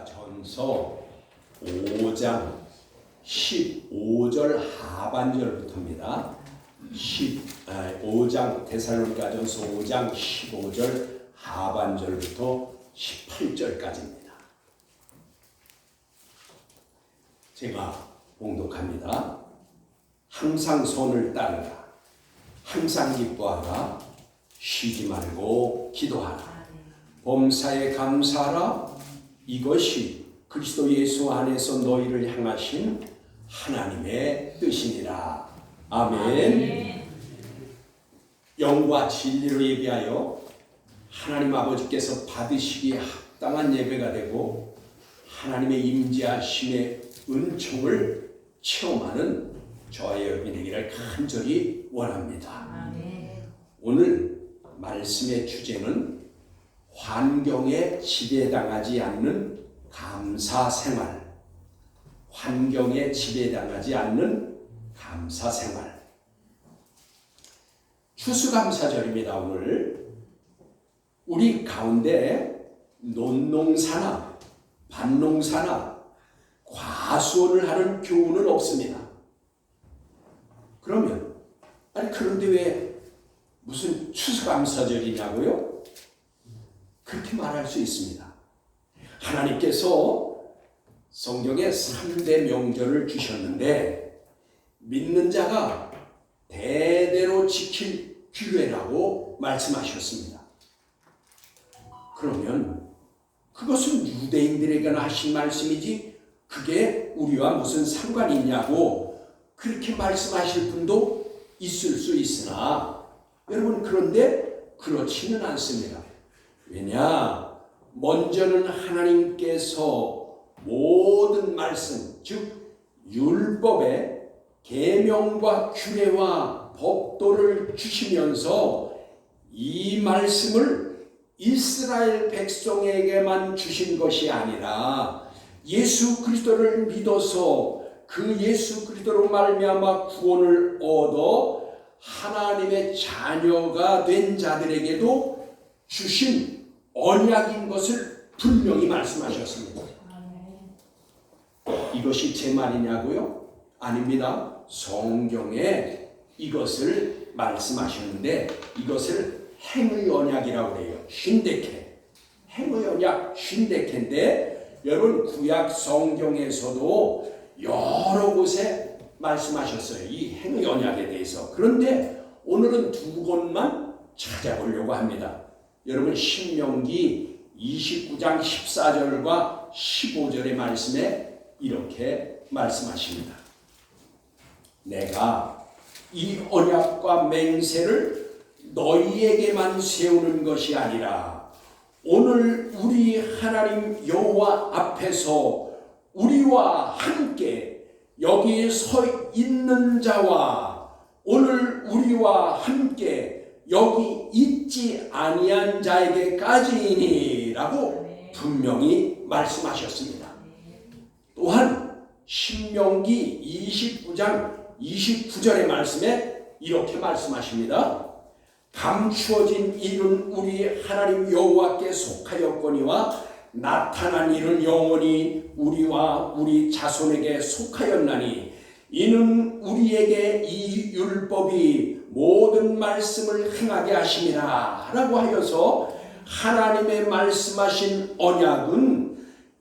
전서 5장 15절 하반절부터입니다. 5장 데살로니가전서 5장 15절 하반절부터 18절까지입니다. 제가 봉독합니다. 항상 선을 따르라. 항상 기뻐하라. 쉬지 말고 기도하라. 범사에 감사하라. 이것이 그리스도 예수 안에서 너희를 향하신 하나님의 뜻이니라. 아멘. 영과 진리로 예배하여 하나님 아버지께서 받으시기에 합당한 예배가 되고 하나님의 임재하심의 은총을 체험하는 저와 여러분이 되기를 간절히 원합니다. 아멘. 오늘 말씀의 주제는 환경에 지배당하지 않는 감사생활. 환경에 지배당하지 않는 감사생활. 추수감사절입니다. 오늘 우리 가운데 논농사나 밭농사나 과수원을 하는 교우는 없습니다. 그러면 그런데 왜 무슨 추수감사절이냐고요? 그렇게 말할 수 있습니다. 하나님께서 성경에 3대 명절을 주셨는데 믿는 자가 대대로 지킬 규례라고 말씀하셨습니다. 그러면 그것은 유대인들에게나 하신 말씀이지 그게 우리와 무슨 상관이 있냐고 그렇게 말씀하실 분도 있을 수 있으나 여러분 그런데 그렇지는 않습니다. 왜냐? 먼저는 하나님께서 모든 말씀, 즉 율법의 계명과 규례와 법도를 주시면서 이 말씀을 이스라엘 백성에게만 주신 것이 아니라 예수 그리스도를 믿어서 그 예수 그리스도로 말미암아 구원을 얻어 하나님의 자녀가 된 자들에게도 주신 언약인 것을 분명히 말씀하셨습니다. 이것이 제 말이냐고요? 아닙니다. 성경에 이것을 말씀하셨는데 이것을 행의 언약이라고 해요. 쉰데케. 행의 언약 쉰데케인데 여러분 구약 성경에서도 여러 곳에 말씀하셨어요. 이 행의 언약에 대해서. 그런데 오늘은 두 곳만 찾아보려고 합니다. 여러분 신명기 29장 14절과 15절의 말씀에 이렇게 말씀하십니다. 내가 이 언약과 맹세를 너희에게만 세우는 것이 아니라 오늘 우리 하나님 여호와 앞에서 우리와 함께 여기 서 있는 자와 오늘 우리와 함께 여기 있지 아니한 자에게까지이니라고 분명히 말씀하셨습니다. 또한 신명기 29장 29절의 말씀에 이렇게 말씀하십니다. 감추어진 일은 우리 하나님 여호와께 속하였거니와 나타난 일은 영원히 우리와 우리 자손에게 속하였나니 이는 우리에게 이 율법이 모든 말씀을 행하게 하심이라 라고 하여서 하나님의 말씀하신 언약은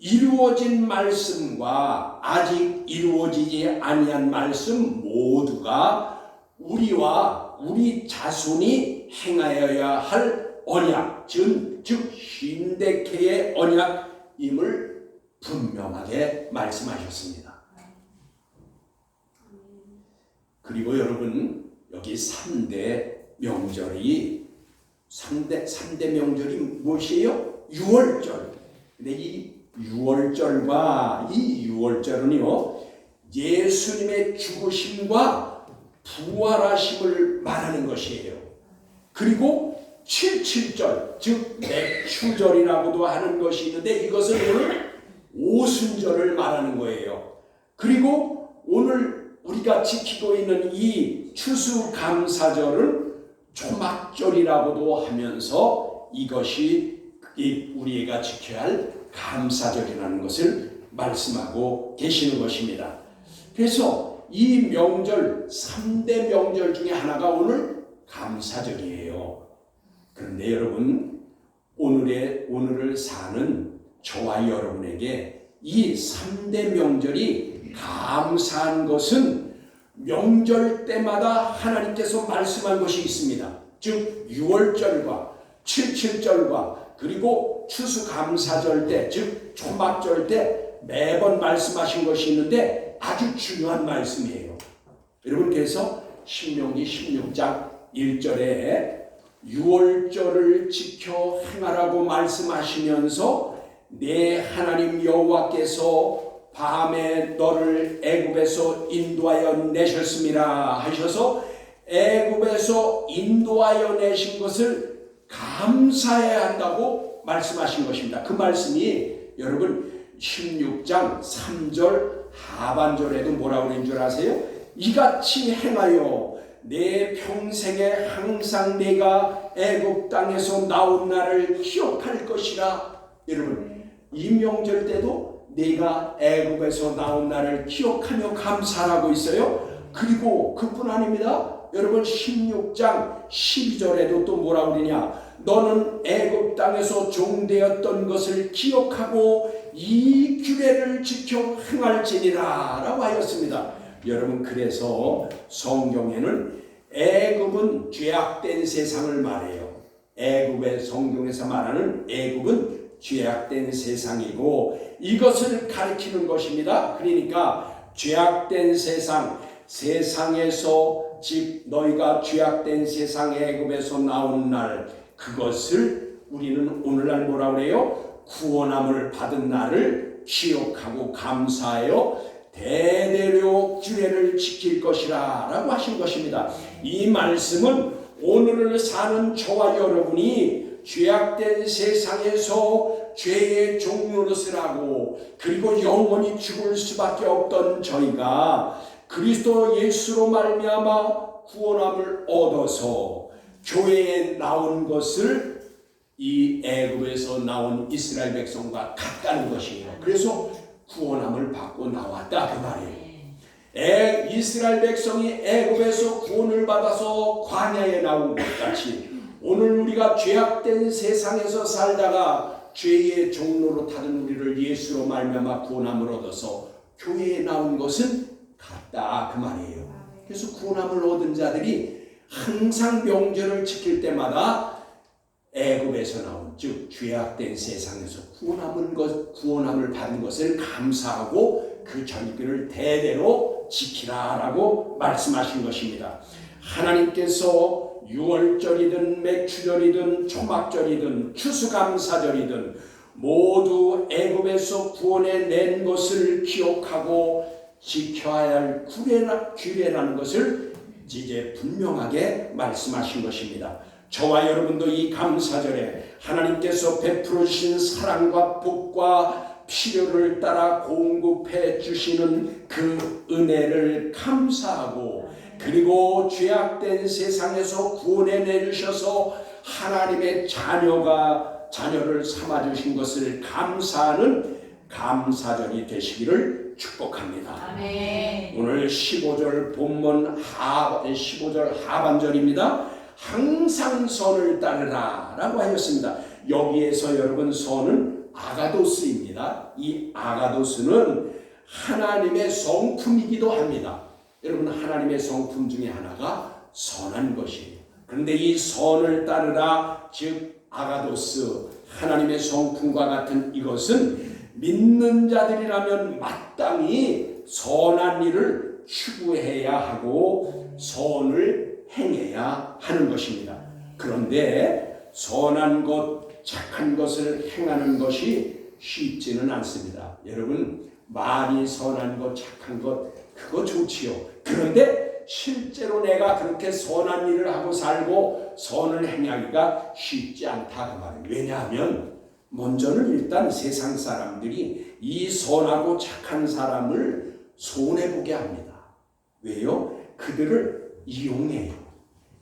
이루어진 말씀과 아직 이루어지지 아니한 말씀 모두가 우리와 우리 자손이 행하여야 할 언약, 즉 쉰데케의 언약임을 분명하게 말씀하셨습니다. 그리고 여러분 여기 3대 명절이 3대 명절이 무엇이에요? 유월절. 근데 이 유월절과 이 유월절은요 예수님의 죽으심과 부활하심을 말하는 것이에요. 그리고 77절 즉 맥추절이라고도 하는 것이 있는데 이것은 오늘 오순절을 말하는 거예요. 그리고 오늘 우리가 지키고 있는 이 추수감사절은 초막절이라고도 하면서 이것이 우리가 지켜야 할 감사절이라는 것을 말씀하고 계시는 것입니다. 그래서 이 명절 3대 명절 중에 하나가 오늘 감사절이에요. 그런데 여러분 오늘을 사는 저와 여러분에게 이 3대 명절이 감사한 것은 명절 때마다 하나님께서 말씀한 것이 있습니다. 즉 유월절과 칠칠절과 그리고 추수감사절 때, 즉 초막절 때 매번 말씀하신 것이 있는데 아주 중요한 말씀이에요. 여러분 그래서 신명기 16장 1절에 유월절을 지켜 행하라고 말씀하시면서 내 하나님 여호와께서 밤에 너를 애굽에서 인도하여 내셨습니다 하셔서 애굽에서 인도하여 내신 것을 감사해야 한다고 말씀하신 것입니다. 그 말씀이 여러분 16장 3절 하반절에도 뭐라고 그런 줄 아세요? 이같이 행하여 내 평생에 항상 내가 애굽 땅에서 나온 날을 기억할 것이라. 여러분 이 명절 때도 내가 애굽에서 나온 날을 기억하며 감사하고 있어요. 그리고 그뿐 아닙니다. 여러분 16장 12절에도 또 뭐라고 그러냐? 너는 애굽 땅에서 종되었던 것을 기억하고 이 규례를 지켜 행할지니라 라고 하였습니다. 여러분 그래서 성경에는 애굽은 죄악된 세상을 말해요. 애굽의 성경에서 말하는 애굽은 죄악된 세상이고 이것을 가리키는 것입니다. 그러니까 죄악된 세상, 세상에서 즉 너희가 죄악된 세상 애굽에서 나온 날 그것을 우리는 오늘날 뭐라 그래요? 구원함을 받은 날을 기억하고 감사하여 대대로 규례를 지킬 것이라 라고 하신 것입니다. 이 말씀은 오늘을 사는 저와 여러분이 죄악된 세상에서 죄의 종노릇을 하고 그리고 영원히 죽을 수밖에 없던 저희가 그리스도 예수로 말미암아 구원함을 얻어서 교회에 나온 것을 이 애굽에서 나온 이스라엘 백성과 같다는 것이에요. 그래서 구원함을 받고 나왔다 그 말이에요. 이스라엘 백성이 애굽에서 구원을 받아서 광야에 나온 것 같이 오늘 우리가 죄악된 세상에서 살다가 죄의 종로로 타는 우리를 예수로 말미암아 구원함을 얻어서 교회에 나온 것은 같다 그 말이에요. 그래서 구원함을 얻은 자들이 항상 명절을 지킬 때마다 애굽에서 나온 즉 죄악된 세상에서 구원함을 받은 것을 감사하고 그 절기를 대대로 지키라라고 말씀하신 것입니다. 하나님께서 유월절이든 맥추절이든 초막절이든 추수감사절이든 모두 애굽에서 구원해 낸 것을 기억하고 지켜야 할 규례라는 것을 이제 분명하게 말씀하신 것입니다. 저와 여러분도 이 감사절에 하나님께서 베풀어 주신 사랑과 복과 필요를 따라 공급해 주시는 그 은혜를 감사하고 그리고 죄악된 세상에서 구원해 내주셔서 하나님의 자녀를 삼아주신 것을 감사하는 감사절이 되시기를 축복합니다. 아멘. 오늘 15절 본문 15절 하반절입니다. 항상 선을 따르라 라고 하였습니다. 여기에서 여러분 선은 아가도스입니다. 이 아가도스는 하나님의 성품이기도 합니다. 여러분 하나님의 성품 중에 하나가 선한 것이에요. 그런데 이 선을 따르라 즉 아가도스 하나님의 성품과 같은 이것은 믿는 자들이라면 마땅히 선한 일을 추구해야 하고 선을 행해야 하는 것입니다. 그런데 선한 것, 착한 것을 행하는 것이 쉽지는 않습니다. 여러분 말이 선한 것, 착한 것 그거 좋지요. 그런데 실제로 내가 그렇게 선한 일을 하고 살고 선을 행하기가 쉽지 않다 그 말이에요. 왜냐하면 먼저는 일단 세상 사람들이 이 선하고 착한 사람을 손해보게 합니다. 왜요? 그들을 이용해요.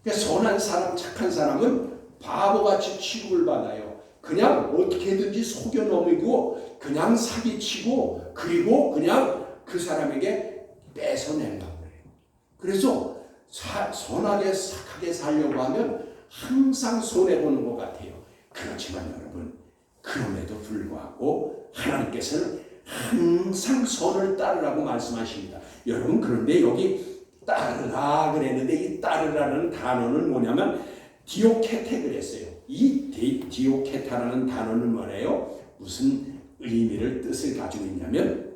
그러니까 선한 사람, 착한 사람은 바보같이 취급을 받아요. 그냥 어떻게든지 속여 넘기고 그냥 사기치고 그리고 그냥 그 사람에게 뺏어낸다고 그래요. 그래서 선하게 착하게 살려고 하면 항상 손해보는 것 같아요. 그렇지만 여러분, 그럼에도 불구하고 하나님께서는 항상 선을 따르라고 말씀하십니다. 여러분, 그런데 여기 따르라 그랬는데 이 따르라는 단어는 뭐냐면 디오케테 그랬어요. 이 디오케타라는 단어는 뭐래요? 무슨 의미를 뜻을 가지고 있냐면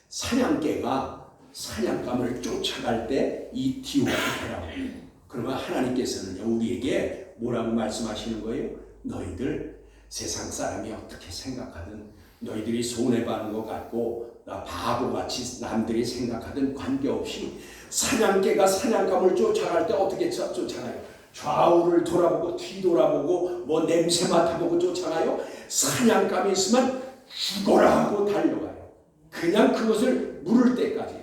사냥개가 사냥감을 쫓아갈 때 이 디오케테라고 해요. 그러면 하나님께서는 우리에게 뭐라고 말씀하시는 거예요? 너희들 세상 사람이 어떻게 생각하든 너희들이 손해보는 것 같고 나 바보같이 남들이 생각하든 관계없이 사냥개가 사냥감을 쫓아갈 때 어떻게 쫓아가요? 좌우를 돌아보고 뒤돌아보고 뭐 냄새 맡아보고 쫓아가요? 사냥감이 있으면 죽어라 하고 달려가요. 그냥 그것을 물을 때까지.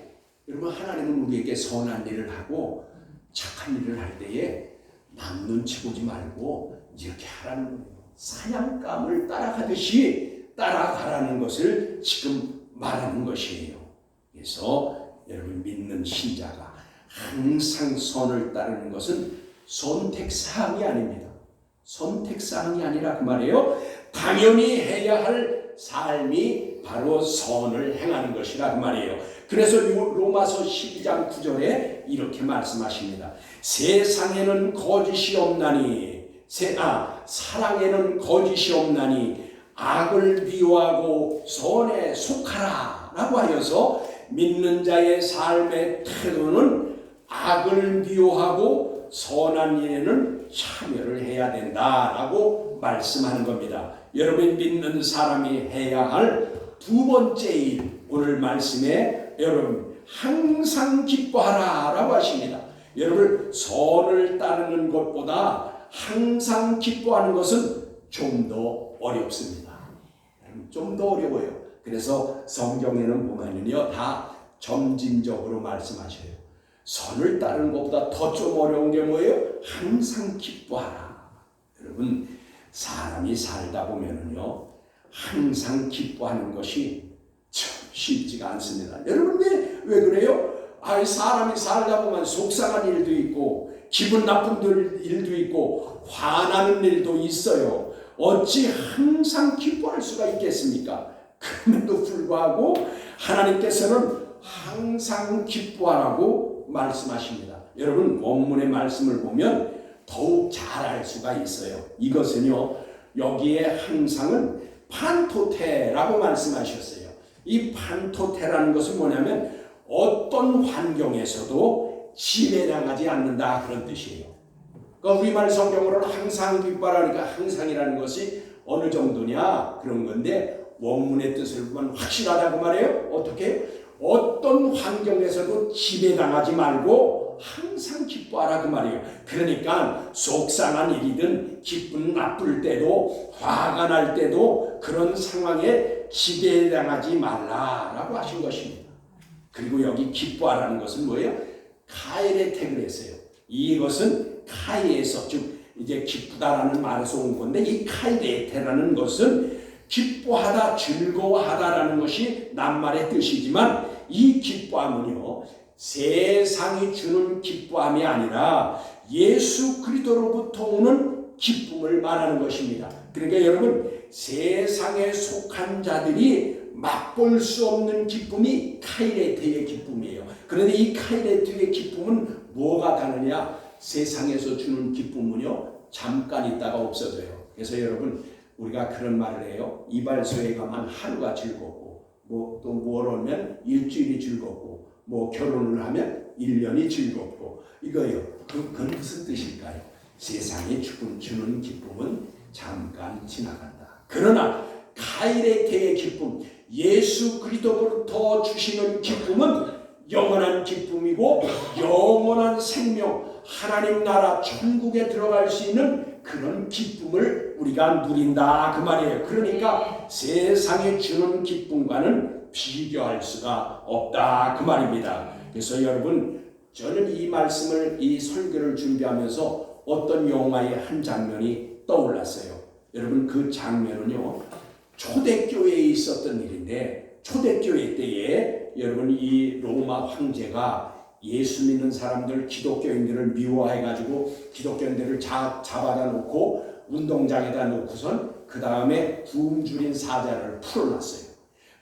여러분, 하나님은 우리에게 선한 일을 하고 착한 일을 할 때에 남 눈치 보지 말고 이렇게 하라는 거예요. 사냥감을 따라가듯이 따라가라는 것을 지금 말하는 것이에요. 그래서 여러분, 믿는 신자가 항상 선을 따르는 것은 선택사항이 아닙니다. 선택사항이 아니라 그 말이에요. 당연히 해야 할 삶이 바로 선을 행하는 것이라 그 말이에요. 그래서 로마서 12장 9절에 이렇게 말씀하십니다. 세상에는 거짓이 없나니 사랑에는 거짓이 없나니 악을 미워하고 선에 속하라 라고 하여서 믿는 자의 삶의 태도는 악을 미워하고 선한 일에는 참여를 해야 된다라고 말씀하는 겁니다. 여러분, 믿는 사람이 해야 할 두 번째 일, 오늘 말씀에 여러분 항상 기뻐하라 라고 하십니다. 여러분, 선을 따르는 것보다 항상 기뻐하는 것은 좀 더 어렵습니다. 좀 더 어려워요. 그래서 성경에는 보면요, 다 점진적으로 말씀하셔요. 선을 따르는 것보다 더 좀 어려운 게 뭐예요? 항상 기뻐하라. 여러분, 사람이 살다 보면은요, 항상 기뻐하는 것이 참 쉽지가 않습니다. 여러분, 왜 그래요? 사람이 살다 보면 속상한 일도 있고 기분 나쁜 일도 있고 화나는 일도 있어요. 어찌 항상 기뻐할 수가 있겠습니까? 그럼에도 불구하고 하나님께서는 항상 기뻐하라고 말씀하십니다. 여러분, 원문의 말씀을 보면 더욱 잘 알 수가 있어요. 이것은요, 여기에 항상은 판토테라고 말씀하셨어요. 이 판토테라는 것은 뭐냐면 어떤 환경에서도 지배당하지 않는다, 그런 뜻이에요. 그러니까 우리말 성경으로는 항상 기뻐하라니까 항상이라는 것이 어느 정도냐 그런 건데, 원문의 뜻을 보면 확실하다고 말해요. 어떻게? 어떤 환경에서도 지배당하지 말고 항상 기뻐하라 그 말이에요. 그러니까 속상한 일이든 기분 나쁠 때도 화가 날 때도 그런 상황에 지배당하지 말라라고 하신 것입니다. 그리고 여기 기뻐하라는 것은 뭐예요? 카이레텍을 했어요. 이것은 카이에서, 즉 이제 기쁘다라는 말에서 온 건데, 이 카이레테라는 것은 기뻐하다, 즐거워하다라는 것이 낱말의 뜻이지만 이 기뻐함은요, 세상이 주는 기뻐함이 아니라 예수 그리스도로부터 오는 기쁨을 말하는 것입니다. 그러니까 여러분, 세상에 속한 자들이 맛볼 수 없는 기쁨이 카이레테의 기쁨이에요. 그런데 이 카이레테의 기쁨은 뭐가 다르냐? 세상에서 주는 기쁨은요, 잠깐 있다가 없어져요. 그래서 여러분, 우리가 그런 말을 해요. 이발소에 가면 하루가 즐겁고, 또 뭘 하면 일주일이 즐겁고, 결혼을 하면 1년이 즐겁고, 이거요. 그건 무슨 뜻일까요? 세상에 주는 기쁨은 잠깐 지나간다. 그러나 카이레테의 기쁨, 예수 그리스도로부터 주시는 기쁨은 영원한 기쁨이고 영원한 생명, 하나님 나라 천국에 들어갈 수 있는 그런 기쁨을 우리가 누린다 그 말이에요. 그러니까 세상에 주는 기쁨과는 비교할 수가 없다 그 말입니다. 그래서 여러분, 저는 이 말씀을, 이 설교를 준비하면서 어떤 영화의 한 장면이 떠올랐어요. 여러분 그 장면은요 초대교회에 있었던 일인데, 초대교회 때에 여러분 이 로마 황제가 예수 믿는 사람들, 기독교인들을 미워해가지고 기독교인들을 잡아다 놓고 운동장에다 놓고선 그 다음에 굶주린 사자를 풀어놨어요.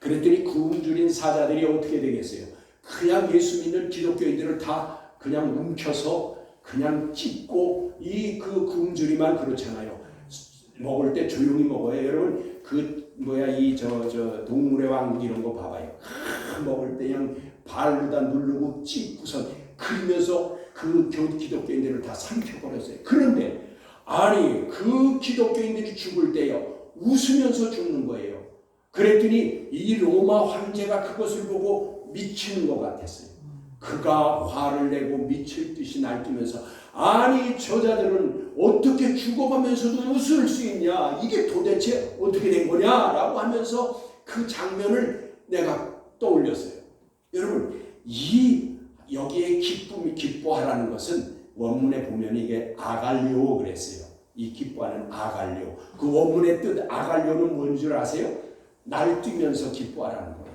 그랬더니 굶주린 사자들이 어떻게 되겠어요? 그냥 예수 믿는 기독교인들을 다 그냥 움켜서 그냥 찢고, 이 그 굶주리만 그렇잖아요. 먹을 때 조용히 먹어요. 여러분 그 이 동물의 왕 이런 거 봐봐요. 먹을 때 그냥 발로다 누르고 찢고선 그러면서 그 기독교인들을 다 삼켜버렸어요. 그런데 아니 그 기독교인들이 죽을 때요 웃으면서 죽는 거예요. 그랬더니 이 로마 황제가 그것을 보고 미치는 것 같았어요. 그가 화를 내고 미칠 듯이 날뛰면서 아니 저자들은 어떻게 죽어가면서도 웃을 수 있냐, 이게 도대체 어떻게 된 거냐 라고 하면서 그 장면을 내가 떠올렸어요. 여러분 여기에 기뻐하라는 것은 원문에 보면 이게 아갈리오 그랬어요. 이 기뻐하는 아갈리오, 그 원문의 뜻 아갈리오는 뭔 줄 아세요? 날뛰면서 기뻐하라는 거예요.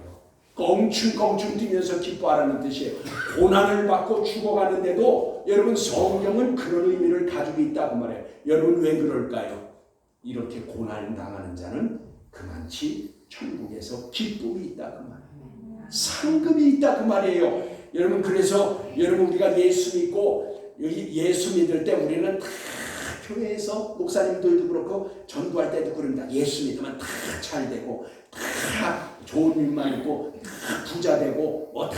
껑충껑충 뛰면서 기뻐하라는 뜻이에요. 고난을 받고 죽어가는데도 여러분 성경은 그런 의미를 가지고 있다고 말해요. 여러분 왜 그럴까요? 이렇게 고난 당하는 자는 그만치 천국에서 기쁨이 있다 그 말이에요. 상급이 있다 그 말이에요. 여러분 그래서 여러분 우리가 예수 믿고 예수 믿을 때 우리는 다 교회에서 목사님들도 그렇고 전도할 때도 그럽니다. 예수 믿으면 다 잘 되고 다 좋은 일만 있고 다 부자 되고 다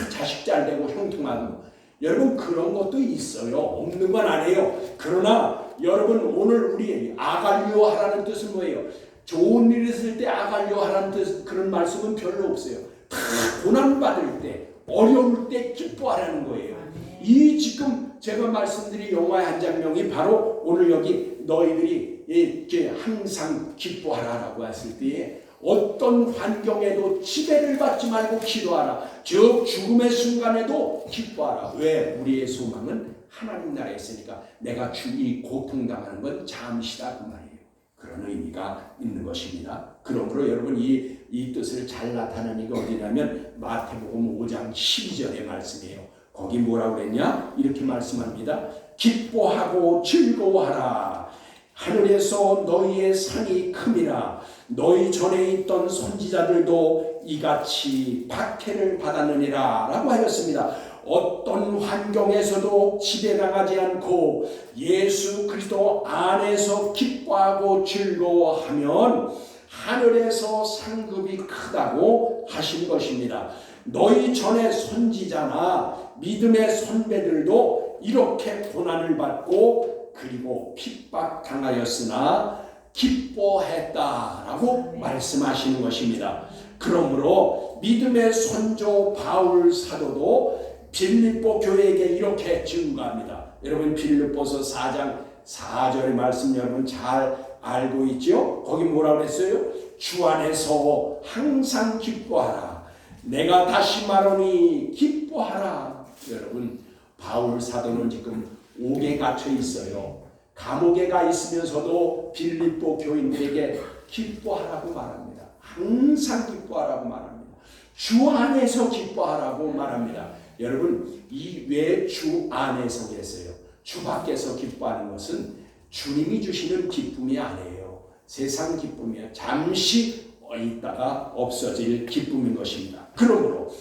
자식 잘 되고 형통하고, 여러분 그런 것도 있어요. 없는 건 아니에요. 그러나 여러분 오늘 우리 아갈리오 하라는 뜻은 뭐예요? 좋은 일 있을 때 아갈리오 하라는 뜻, 그런 말씀은 별로 없어요. 다 고난 받을 때 어려울 때 기뻐하라는 거예요. 이 지금 제가 말씀드린 영화의 한 장면이 바로 오늘 여기 너희들이 이렇게 항상 기뻐하라라고 했을 때에 어떤 환경에도 지배를 받지 말고 기도하라. 즉 죽음의 순간에도 기뻐하라. 왜? 우리의 소망은 하나님 나라에 있으니까 내가 이 고통당하는 건 잠시다 그 말이에요. 그런 의미가 있는 것입니다. 그러므로 여러분 이 뜻을 잘 나타내는 게 어디냐면 마태복음 5장 12절의 말씀이에요. 거기 뭐라고 그랬냐? 이렇게 말씀합니다. 기뻐하고 즐거워하라. 하늘에서 너희의 상이 큼이라. 너희 전에 있던 선지자들도 이같이 박해를 받았느니라 라고 하였습니다. 어떤 환경에서도 지배당하지 않고 예수 그리스도 안에서 기뻐하고 즐거워하면 하늘에서 상급이 크다고 하신 것입니다. 너희 전에 선지자나 믿음의 선배들도 이렇게 고난을 받고 그리고 핍박당하였으나 기뻐했다라고 말씀하시는 것입니다. 그러므로 믿음의 선조 바울 사도도 빌립보 교회에게 이렇게 증거합니다. 여러분 빌립보서 4장 4절의 말씀 여러분 잘 알고 있죠? 거기 뭐라고 했어요? 주 안에서 항상 기뻐하라. 내가 다시 말하니 기뻐하라. 여러분 바울 사도는 지금 옥에 갇혀 있어요. 감옥에 가 있으면서도 빌립보 교인들에게 기뻐하라고 말합니다. 항상 기뻐하라고 말합니다. 주 안에서 기뻐하라고 말합니다. 여러분 이 왜 주 안에서 계세요? 주 밖에서 기뻐하는 것은 주님이 주시는 기쁨이 아니에요. 세상 기쁨이에요. 잠시 있다가 없어질 기쁨인 것입니다. 그러므로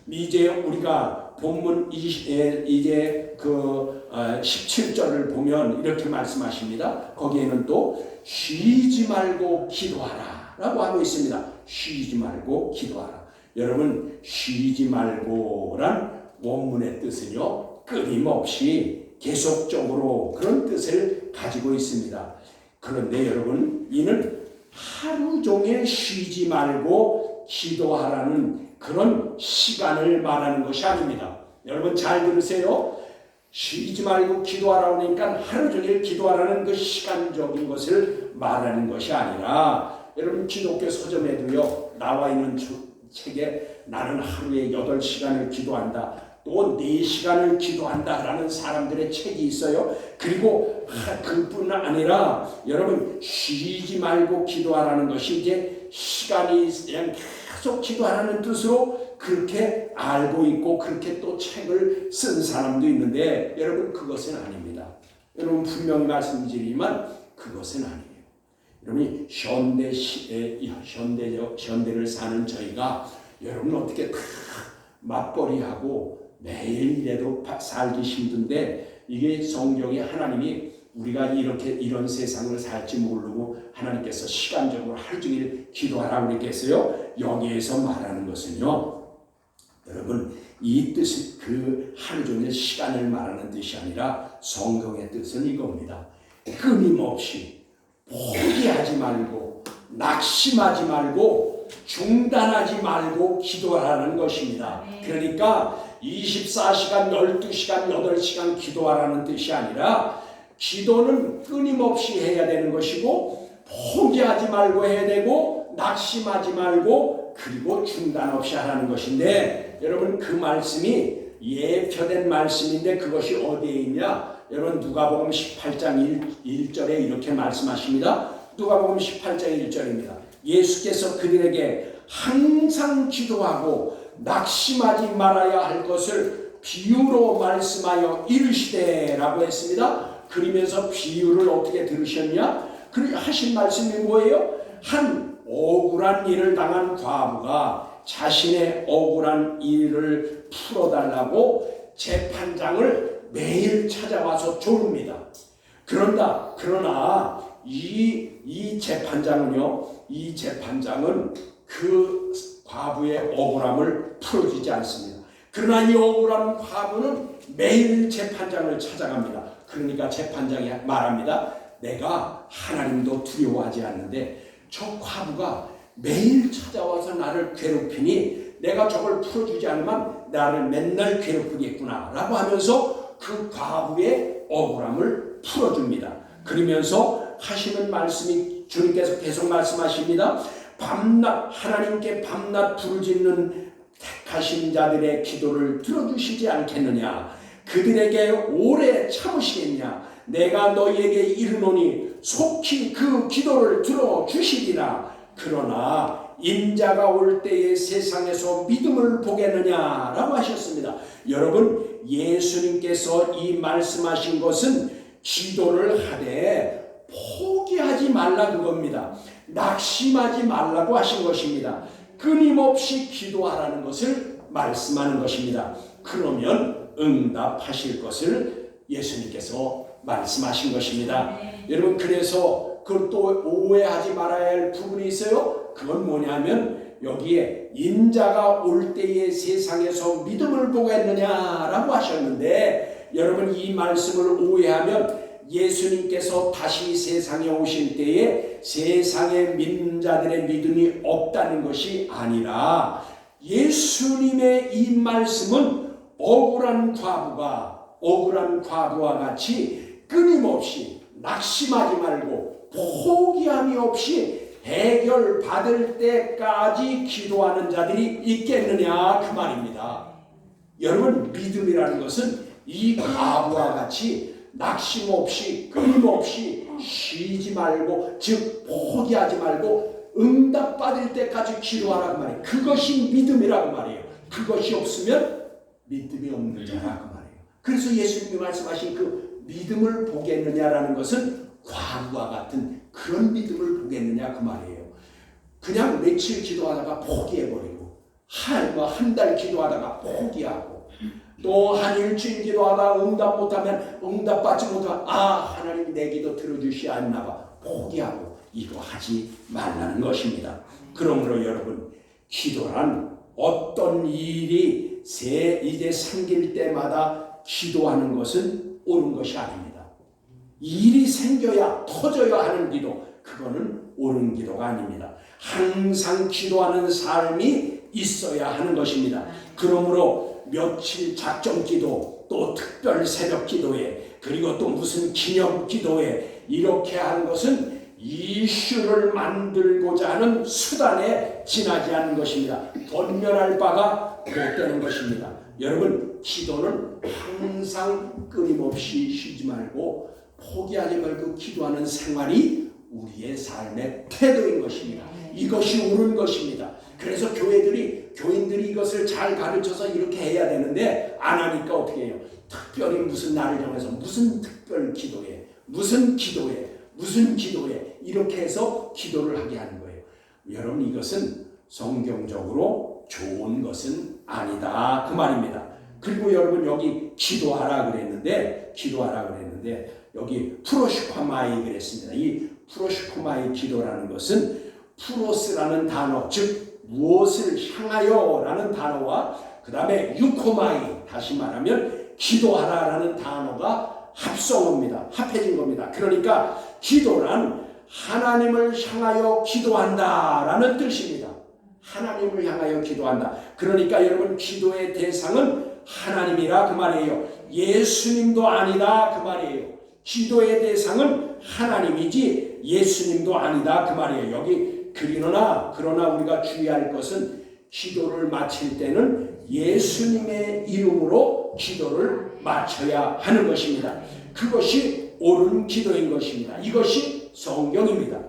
이제 우리가 본문 이제 그 17절을 보면 이렇게 말씀하십니다. 거기에는 또 쉬지 말고 기도하라 라고 하고 있습니다. 쉬지 말고 기도하라. 여러분 쉬지 말고란 원문의 뜻은요 끊임없이 계속적으로 그런 뜻을 가지고 있습니다. 그런데 여러분 이는 하루 종일 쉬지 말고 기도하라는 그런 시간을 말하는 것이 아닙니다. 여러분 잘 들으세요. 쉬지 말고 기도하라고 하니까 하루 종일 기도하라는 그 시간적인 것을 말하는 것이 아니라, 여러분 기독교 서점에도요 나와 있는 책에 나는 하루에 8시간을 기도한다, 또 4시간을 기도한다라는 사람들의 책이 있어요. 그리고 그뿐 아니라 여러분 쉬지 말고 기도하라는 것이 이제 시간이 그냥 계속 기도하라는 뜻으로 그렇게 알고 있고 그렇게 또 책을 쓴 사람도 있는데 여러분 그것은 아닙니다. 여러분 분명히 말씀드리지만 그것은 아니에요. 여러분이 현대를 사는 저희가 여러분 어떻게 다 맞벌이하고 매일 이래도 살기 힘든데 이게 성경에 하나님이 우리가 이런 세상을 살지 모르고 하나님께서 시간적으로 하루 종일 기도하라고 그랬겠어요. 여기에서 말하는 것은요. 여러분 이 뜻은 그 하루 종일 시간을 말하는 뜻이 아니라 성경의 뜻은 이겁니다. 끊임없이 포기하지 말고 낙심하지 말고 중단하지 말고 기도하라는 것입니다. 그러니까 24시간, 12시간, 8시간 기도하라는 뜻이 아니라 기도는 끊임없이 해야 되는 것이고 포기하지 말고 해야 되고 낙심하지 말고 그리고 중단 없이 하라는 것인데 여러분 그 말씀이 예표된 말씀인데 그것이 어디에 있냐? 여러분 누가복음 18장 1절에 이렇게 말씀하십니다. 누가복음 18장 1절입니다. 예수께서 그들에게 항상 기도하고 낙심하지 말아야 할 것을 비유로 말씀하여 이르시되라고 했습니다. 그러면서 비유를 어떻게 들으셨냐? 그 하신 말씀이 뭐예요? 한 억울한 일을 당한 과부가 자신의 억울한 일을 풀어달라고 재판장을 매일 찾아와서 조릅니다. 그러나 이 재판장은 그 과부의 억울함을 풀어주지 않습니다. 그러나 이 억울한 과부는 매일 재판장을 찾아갑니다. 그러니까 재판장이 말합니다. 내가 하나님도 두려워하지 않는데 저 과부가 매일 찾아와서 나를 괴롭히니 내가 저걸 풀어주지 않으면 나를 맨날 괴롭히겠구나 라고 하면서 그 과부의 억울함을 풀어줍니다. 그러면서 하시는 말씀이 주님께서 계속 말씀하십니다. 하나님께 밤낮 부르짖는 택하신 자들의 기도를 들어주시지 않겠느냐? 그들에게 오래 참으시겠냐? 내가 너희에게 이르노니 속히 그 기도를 들어주시리라. 그러나 인자가 올 때에 세상에서 믿음을 보겠느냐라고 하셨습니다. 여러분 예수님께서 이 말씀하신 것은 기도를 하되 포기하지 말라 그겁니다. 낙심하지 말라고 하신 것입니다. 끊임없이 기도하라는 것을 말씀하는 것입니다. 그러면 응답하실 것을 예수님께서 말씀하신 것입니다. 여러분 그래서 그걸 또 오해하지 말아야 할 부분이 있어요. 그건 뭐냐면 여기에 인자가 올 때에 세상에서 믿음을 보겠느냐라고 하셨는데 여러분 이 말씀을 오해하면 예수님께서 다시 세상에 오실 때에 세상에 믿는 자들의 믿음이 없다는 것이 아니라 예수님의 이 말씀은 억울한 과부와 같이 끊임없이 낙심하지 말고 포기함이 없이 해결받을 때까지 기도하는 자들이 있겠느냐 그 말입니다. 여러분 믿음이라는 것은 이 과부와 같이 낙심 없이 끊임없이 쉬지 말고 즉 포기하지 말고 응답받을 때까지 기도하라 그 말이에요. 그것이 믿음이라고 말이에요. 그것이 없으면 믿음이 없는 자라 그 말이에요. 그래서 예수님이 말씀하신 그 믿음을 보겠느냐라는 것은 과부와 같은 그런 믿음을 보겠느냐 그 말이에요. 그냥 며칠 기도하다가 포기해버리고 한 달 기도하다가 포기하고 또 한 일주일 기도하다가 응답 못하면 응답받지 못하면 하나님이 내 기도 들어주시 않나 봐 포기하고 이거 하지 말라는 것입니다. 그러므로 여러분 기도란 어떤 일이 이제 생길 때마다 기도하는 것은 옳은 것이 아닙니다. 일이 생겨야 터져야 하는 기도 그거는 옳은 기도가 아닙니다. 항상 기도하는 삶이 있어야 하는 것입니다. 그러므로 며칠 작정 기도 또 특별 새벽 기도회 그리고 또 무슨 기념 기도회 이렇게 하는 것은 이슈를 만들고자 하는 수단에 지나지 않는 것입니다. 권면할 바가 못 되는 것입니다. 여러분, 기도는 항상 끊임없이 쉬지 말고 포기하지 말고 기도하는 생활이 우리의 삶의 태도인 것입니다. 이것이 옳은 것입니다. 그래서 교인들이 이것을 잘 가르쳐서 이렇게 해야 되는데 안 하니까 어떻게 해요? 특별히 무슨 날을 정해서 무슨 특별 기도에, 무슨 기도에 이렇게 해서 기도를 하게 하는 거예요. 여러분, 이것은 성경적으로 좋은 것은 아니다 그 말입니다. 그리고 여러분, 여기 기도하라 그랬는데 여기 프로슈파마이 그랬습니다. 이 프로슈파마이 기도라는 것은 프로스라는 단어, 즉 무엇을 향하여라는 단어와 그 다음에 유코마이, 다시 말하면 기도하라라는 단어가 합해진 겁니다. 그러니까 기도란 하나님을 향하여 기도한다라는 뜻입니다. 하나님을 향하여 기도한다. 그러니까 여러분, 기도의 대상은 하나님이라 그 말이에요. 예수님도 아니다 그 말이에요. 기도의 대상은 하나님이지 예수님도 아니다 그 말이에요. 여기 그러나 우리가 주의할 것은 기도를 마칠 때는 예수님의 이름으로 기도를 마쳐야 하는 것입니다. 그것이 옳은 기도인 것입니다. 이것이 성경입니다.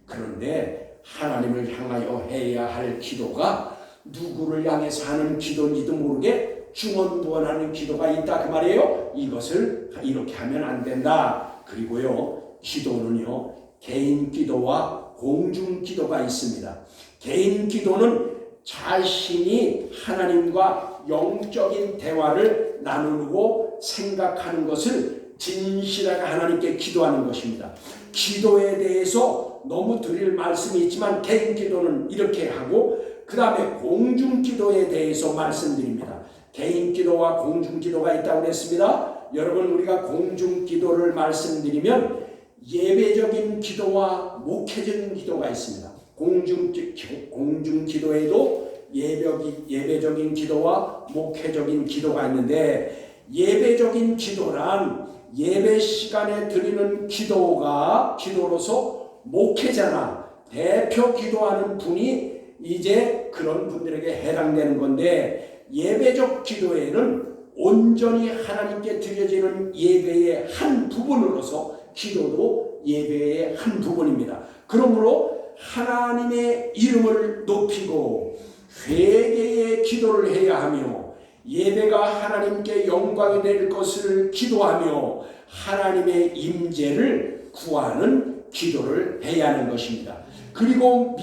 그런데 하나님을 향하여 해야 할 기도가 누구를 향해서 하는 기도인지도 모르게 중언부언하는 기도가 있다 그 말이에요. 이것을 이렇게 하면 안 된다. 그리고요, 기도는요, 개인 기도와 공중 기도가 있습니다. 개인 기도는 자신이 하나님과 영적인 대화를 나누고 생각하는 것을 진실하게 하나님께 기도하는 것입니다. 기도에 대해서 너무 드릴 말씀이 있지만 개인 기도는 이렇게 하고 그 다음에 공중 기도에 대해서 말씀드립니다. 개인 기도와 공중 기도가 있다고 그랬습니다. 여러분, 우리가 공중 기도를 말씀드리면 예배적인 기도와 목회적인 기도가 있습니다. 공중 기도에도 예배적인 기도와 목회적인 기도가 있는데, 예배적인 기도란 예배 시간에 드리는 기도로서 목회자나 대표 기도하는 분이 이제 그런 분들에게 해당되는 건데, 예배적 기도에는 온전히 하나님께 드려지는 예배의 한 부분으로서 기도도 예배의 한 부분입니다. 그러므로 하나님의 이름을 높이고 회개의 기도를 해야 하며 예배가 하나님께 영광이 될 것을 기도하며 하나님의 임재를 구하는 기도를 해야 하는 것입니다. 그리고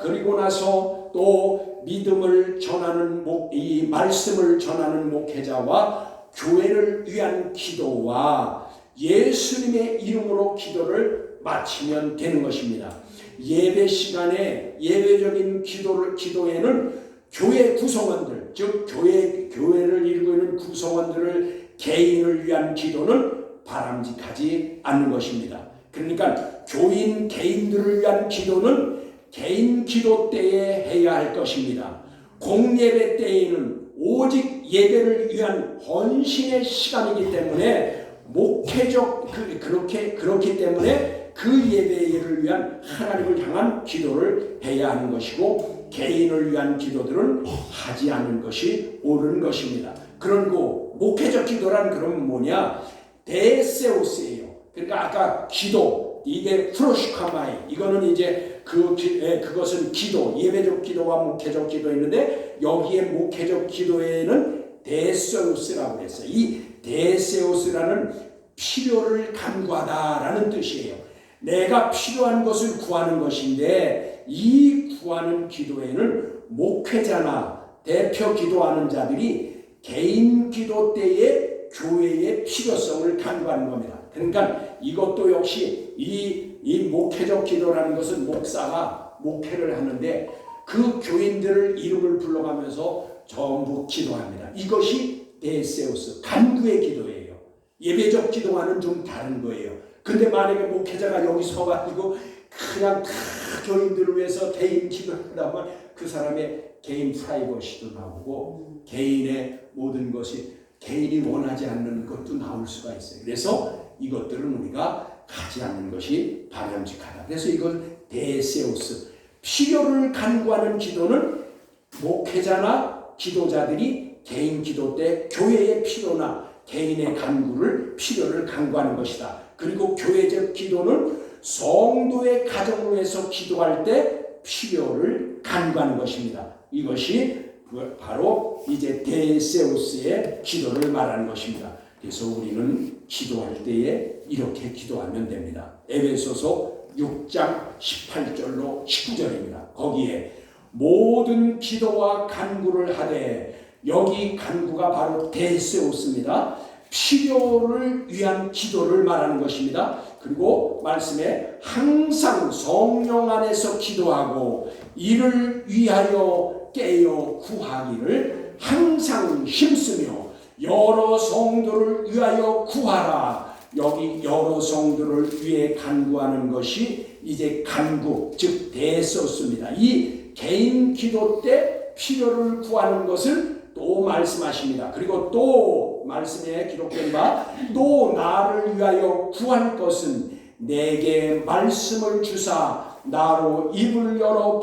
그리고 나서 또 믿음을 전하는 이 말씀을 전하는 목회자와 교회를 위한 기도와 예수님의 이름으로 기도를 마치면 되는 것입니다. 예배 시간에 예배적인 기도에는 교회 구성원들, 즉 교회를 이루고 있는 구성원들을 개인을 위한 기도는 바람직하지 않는 것입니다. 그러니까 교인 개인들을 위한 기도는 개인 기도 때에 해야 할 것입니다. 공예배 때에는 오직 예배를 위한 헌신의 시간이기 때문에 그렇기 때문에 그 예배를 위한 하나님을 향한 기도를 해야 하는 것이고, 개인을 위한 기도들은 하지 않는 것이 옳은 것입니다. 그리고 목회적 기도란 그러면 뭐냐? 데세우스예요. 그러니까 아까 기도, 이게 프로슈카마이, 이거는 이제 그것은 기도, 예배적 기도와 목회적 기도였는데, 여기에 목회적 기도에는 데세우스라고 했어요. 이 데세우스라는 필요를 간구하다라는 뜻이에요. 내가 필요한 것을 구하는 것인데, 이 구하는 기도에는 목회자나 대표 기도하는 자들이 개인 기도 때에 교회의 필요성을 간구하는 겁니다. 그러니까 이것도 역시 이 목회적 기도라는 것은 목사가 목회를 하는데 그 교인들을 이름을 불러가면서 전부 기도합니다. 이것이 데세우스, 간구의 기도예요. 예배적 기도와는 좀 다른 거예요. 근데 만약에 목회자가 여기 서가지고 그냥 다 교인들을 위해서 개인 기도를 하면 그 사람의 개인 프라이버시도 나오고 개인의 모든 것이 개인이 원하지 않는 것도 나올 수가 있어요. 그래서 이것들은 우리가 가지 않는 것이 바람직하다. 그래서 이건 데세우스, 필요를 간구하는 기도는 목회자나 기도자들이 개인 기도 때 교회의 필요나 개인의 필요를 간구하는 것이다. 그리고 교회적 기도는 성도의 가정을 위해서 기도할 때 필요를 간구하는 것입니다. 이것이 바로 이제 데세우스의 기도를 말하는 것입니다. 그래서 우리는 기도할 때에 이렇게 기도하면 됩니다. 에베소서 6장 18절로 19절입니다. 거기에 모든 기도와 간구를 하되, 여기 간구가 바로 데세우스입니다. 필요를 위한 기도를 말하는 것입니다. 그리고 말씀에 항상 성령 안에서 기도하고 이를 위하여 깨어 구하기를 항상 힘쓰며 여러 성도를 위하여 구하라. 여기 여러 성도를 위해 간구하는 것이 이제 간구, 즉 데세우스입니다. 이 개인 기도 때 필요를 구하는 것을 또 말씀하십니다. 그리고 또 말씀에 기록된 바, 또 나를 위하여 구할 것은 내게 말씀을 주사 나로 입을 열어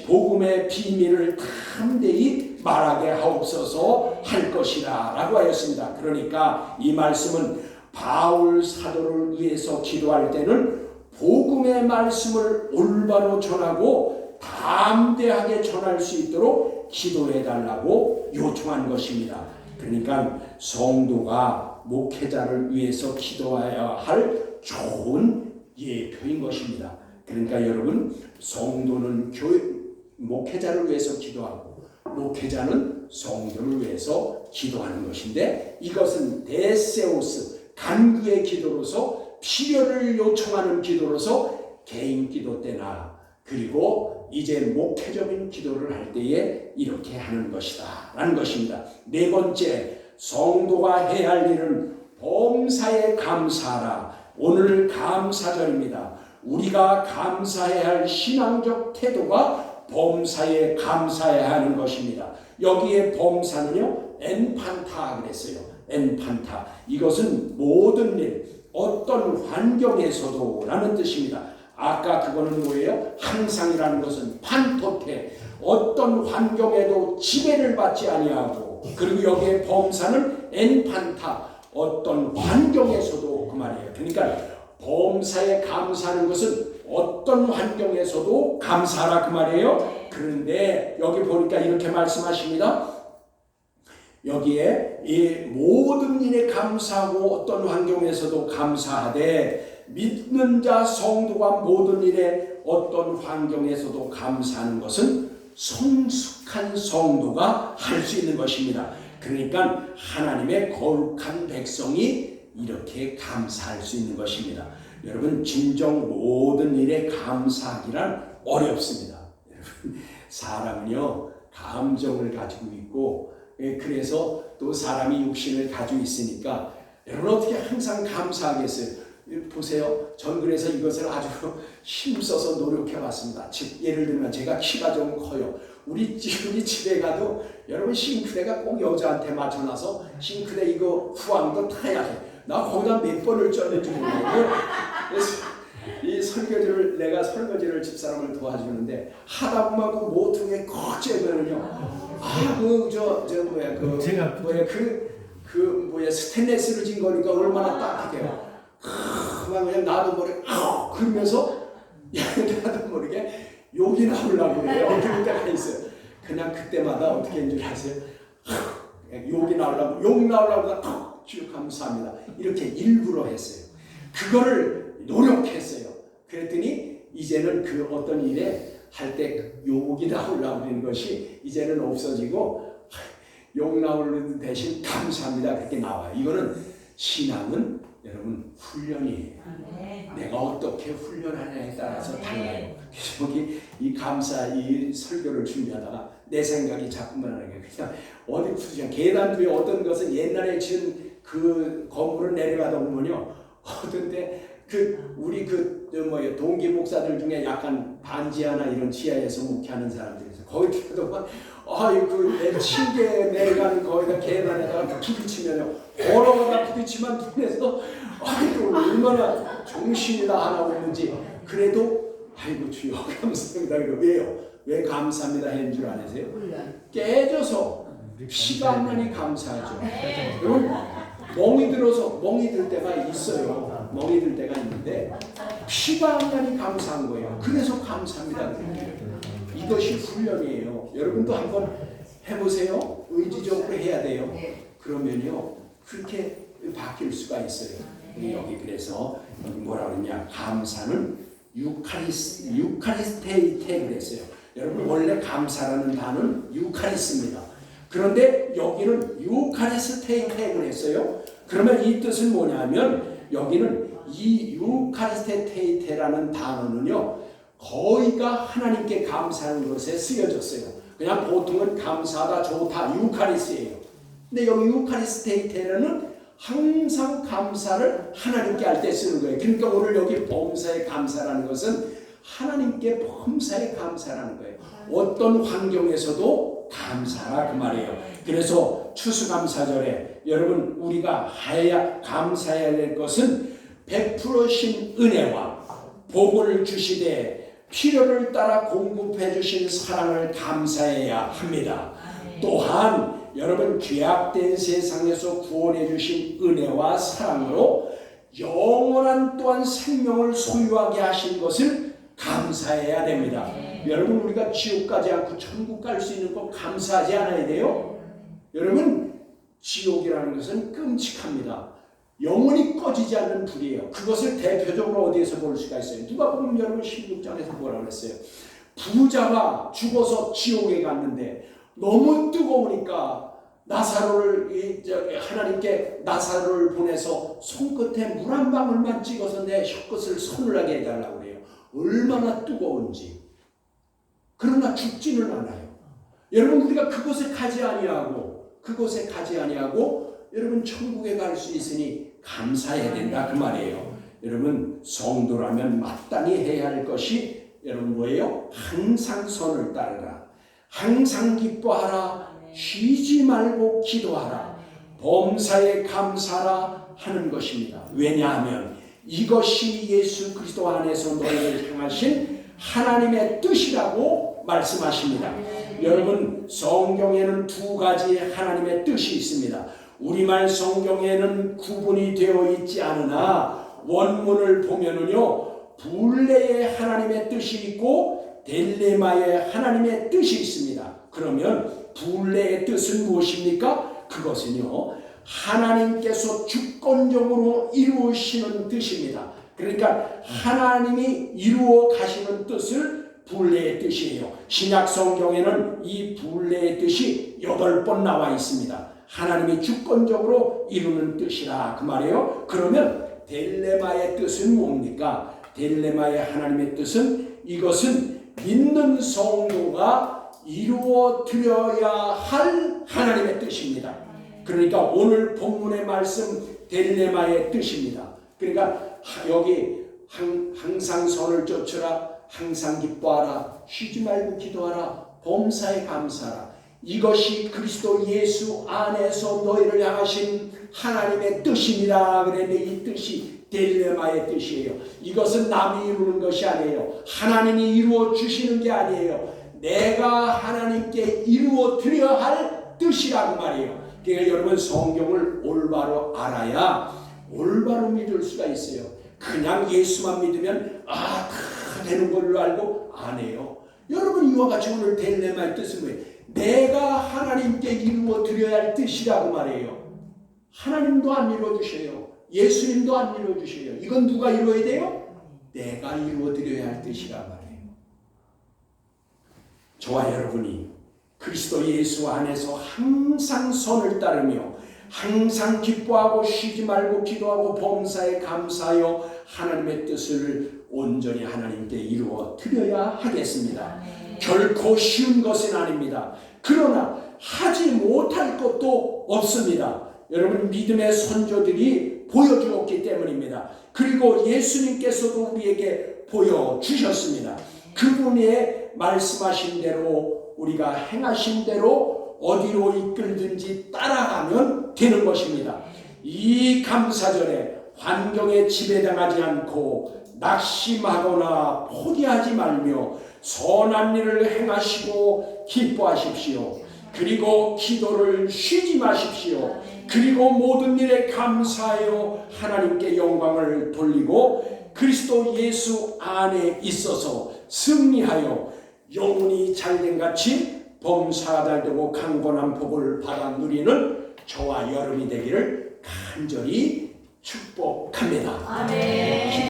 복음의 비밀을 담대히 말하게 하옵소서 할 것이라 라고 하였습니다. 그러니까 이 말씀은 바울 사도를 위해서 기도할 때는 복음의 말씀을 올바로 전하고 담대하게 전할 수 있도록 기도해 달라고 요청한 것입니다. 그러니까 성도가 목회자를 위해서 기도해야 할 좋은 예표인 것입니다. 그러니까 여러분, 성도는 목회자를 위해서 기도하고 목회자는 성도를 위해서 기도하는 것인데, 이것은 데세우스, 간구의 기도로서, 필요를 요청하는 기도로서 개인 기도 때나 그리고 이제 목회적인 기도를 할 때에 이렇게 하는 것이다 라는 것입니다. 네 번째, 성도가 해야 할 일은 범사에 감사하라. 오늘 감사절입니다. 우리가 감사해야 할 신앙적 태도가 범사에 감사해야 하는 것입니다. 여기에 범사는요, 엔판타 그랬어요. 엔판타. 이것은 모든 일, 어떤 환경에서도 라는 뜻입니다. 아까 그거는 뭐예요? 항상이라는 것은 판토테, 어떤 환경에도 지배를 받지 아니하고, 그리고 여기에 범사는 엔판타, 어떤 환경에서도 그 말이에요. 그러니까 범사에 감사하는 것은 어떤 환경에서도 감사하라 그 말이에요. 그런데 여기 보니까 이렇게 말씀하십니다. 여기에 이 모든 일에 감사하고 어떤 환경에서도 감사하되, 믿는 자 성도가 모든 일에 어떤 환경에서도 감사하는 것은 성숙한 성도가 할 수 있는 것입니다. 그러니까 하나님의 거룩한 백성이 이렇게 감사할 수 있는 것입니다. 여러분, 진정 모든 일에 감사하기란 어렵습니다. 여러분, 사람은요 감정을 가지고 있고, 그래서 또 사람이 육신을 가지고 있으니까 여러분 어떻게 항상 감사하겠어요? 보세요. 전 그래서 이것을 아주 힘써서 노력해 봤습니다. 즉 예를 들면 제가 키가 좀 커요. 우리 집에 가도 여러분 싱크대가 꼭 여자한테 맞춰놔서 싱크대 이거 후황도 타야 해. 나 거기다 몇 번을 쪘는지 모르겠어요. 그래서 이 내가 설거지를 집사람을 도와주는데 하다 보면 그 모퉁이에 꽉 쬐면은요. 스테인레스를 진 거니까 얼마나 따뜻해요. 그냥 나도 모르게 그러면서 나도 모르게 욕이 나오려고 그래요. 그럴 때가 있어요. 그냥 그때마다 어떻게 했는 줄 아세요? 욕이 나오려고, 욕 나오려고 쭉 감사합니다. 이렇게 일부러 했어요. 그거를 노력했어요. 그랬더니 이제는 그 어떤 일에 할 때 욕이 나오려고 하는 것이 이제는 없어지고 욕 나오는 대신 감사합니다 그렇게 나와요. 이거는 신앙은 여러분 훈련이에요. 내가 어떻게 훈련하냐에 따라서 달라요. 그래서 여기 이 감사 이 설교를 준비하다가 내 생각이 자꾸만 하는 게 그냥 어디 푸시장 계단 위에 어떤 것은 옛날에 지은 그 건물을 내려가다 보면요 어떤 때 우리 동기 목사들 중에 약간 반지하나 이런 지하에서 목회하는 사람들에서 거기 들어가면 내 층계 내려가는 거기다 계단에다가 부딪히면요 걸어가다 부딪히면 눈에서 얼마나 정신이나 하나 오는지 그래도 아이고 주여 감사합니다. 왜요? 왜 감사합니다 했는 줄 아세요? 깨져서 피가 안 나니 감사하죠. 여러분 멍이 들 때가 있어요. 멍이 들 때가 있는데 피가 안 나니 감사한 거예요. 그래서 감사합니다. 이것이 훈련이에요. 여러분도 한번 해보세요. 의지적으로 해야 돼요. 그러면요 그렇게 바뀔 수가 있어요. 여기 그래서 여기 뭐라 그러냐 감사는 유카리스테이테 그랬어요. 여러분 원래 감사라는 단어는 유카리스입니다. 그런데 여기는 유카리스테이테를 했어요. 그러면 이 뜻은 뭐냐면 여기는 이 유카리스테이테라는 단어는요 거의가 하나님께 감사하는 것에 쓰여졌어요. 그냥 보통은 감사하다 좋다 유카리스예요. 근데 여기 유카리스테이테는 항상 감사를 하나님께 할 때 쓰는 거예요. 그러니까 오늘 여기 범사에 감사라는 것은 하나님께 범사에 감사라는 거예요. 어떤 환경에서도 감사라 그 말이에요. 그래서 추수감사절에 여러분 우리가 감사해야 될 것은 베풀으신 은혜와 복을 주시되 필요를 따라 공급해 주신 사랑을 감사해야 합니다. 또한 여러분 죄악된 세상에서 구원해 주신 은혜와 사랑으로 영원한 또한 생명을 소유하게 하신 것을 감사해야 됩니다. 여러분 우리가 지옥 가지 않고 천국 갈 수 있는 거 감사하지 않아야 돼요? 여러분 지옥이라는 것은 끔찍합니다. 영원히 꺼지지 않는 불이에요. 그것을 대표적으로 어디에서 볼 수가 있어요? 누가 보면 여러분 16장에서 뭐라고 그랬어요? 부자가 죽어서 지옥에 갔는데 너무 뜨거우니까 하나님께 나사로를 보내서 손끝에 물 한 방울만 찍어서 내 혀끝을 서늘하게 해달라고 그래요. 얼마나 뜨거운지. 그러나 죽지는 않아요. 여러분 우리가 그곳에 가지 아니하고 여러분 천국에 갈 수 있으니 감사해야 된다 그 말이에요. 여러분 성도라면 마땅히 해야 할 것이 여러분 뭐예요? 항상 선을 따르라. 항상 기뻐하라. 쉬지 말고 기도하라. 범사에 감사라 하는 것입니다. 왜냐하면 이것이 예수 그리스도 안에서 너희를 향하신 하나님의 뜻이라고 말씀하십니다. 여러분 성경에는 두 가지 하나님의 뜻이 있습니다. 우리말 성경에는 구분이 되어 있지 않으나 원문을 보면은요 불레의 하나님의 뜻이 있고 델레마의 하나님의 뜻이 있습니다. 그러면 불레의 뜻은 무엇입니까? 그것은요 하나님께서 주권적으로 이루시는 뜻입니다. 그러니까 하나님이 이루어 가시는 뜻을 불레의 뜻이에요. 신약 성경에는 이 불레의 뜻이 8번 나와 있습니다. 하나님이 주권적으로 이루는 뜻이라 그 말이에요. 그러면 델레마의 뜻은 뭡니까? 델레마의 하나님의 뜻은 이것은 믿는 성도가 이루어 드려야 할 하나님의 뜻입니다. 그러니까 오늘 본문의 말씀 델레마의 뜻입니다. 그러니까 여기 항상 선을 쫓으라. 항상 기뻐하라. 쉬지 말고 기도하라. 범사에 감사하라. 이것이 그리스도 예수 안에서 너희를 향하신 하나님의 뜻입니다. 그런데 이 뜻이 델레마의 뜻이에요. 이것은 남이 이루는 것이 아니에요. 하나님이 이루어 주시는 게 아니에요. 내가 하나님께 이루어 드려야 할 뜻이라고 말이에요. 그러니까 여러분 성경을 올바로 알아야 올바로 믿을 수가 있어요. 그냥 예수만 믿으면 다 되는 걸로 알고 안 해요. 여러분 이와 같이 오늘 델레마의 뜻은 뭐예요? 내가 하나님께 이루어 드려야 할 뜻이라고 말해요. 하나님도 안 이루어 주셔요. 예수님도 안 이루어 주셔요. 이건 누가 이루어야 돼요? 내가 이루어 드려야 할 뜻이란 말이에요. 저와 여러분이 그리스도 예수 안에서 항상 선을 따르며 항상 기뻐하고 쉬지 말고 기도하고 범사에 감사하여 하나님의 뜻을 온전히 하나님께 이루어 드려야 하겠습니다. 결코 쉬운 것은 아닙니다. 그러나 하지 못할 것도 없습니다. 여러분 믿음의 선조들이 보여주었기 때문입니다. 그리고 예수님께서도 우리에게 보여주셨습니다. 그분의 말씀하신 대로 우리가 행하신 대로 어디로 이끌든지 따라가면 되는 것입니다. 이 감사절에 환경에 지배당하지 않고 낙심하거나 포기하지 말며 선한 일을 행하시고 기뻐하십시오. 그리고 기도를 쉬지 마십시오. 그리고 모든 일에 감사하여 하나님께 영광을 돌리고 그리스도 예수 안에 있어서 승리하여 영혼이 잘된 같이 범사가 잘되고 강건한 복을 받아 누리는 저와 여러분이 되기를 간절히 축복합니다. 아멘.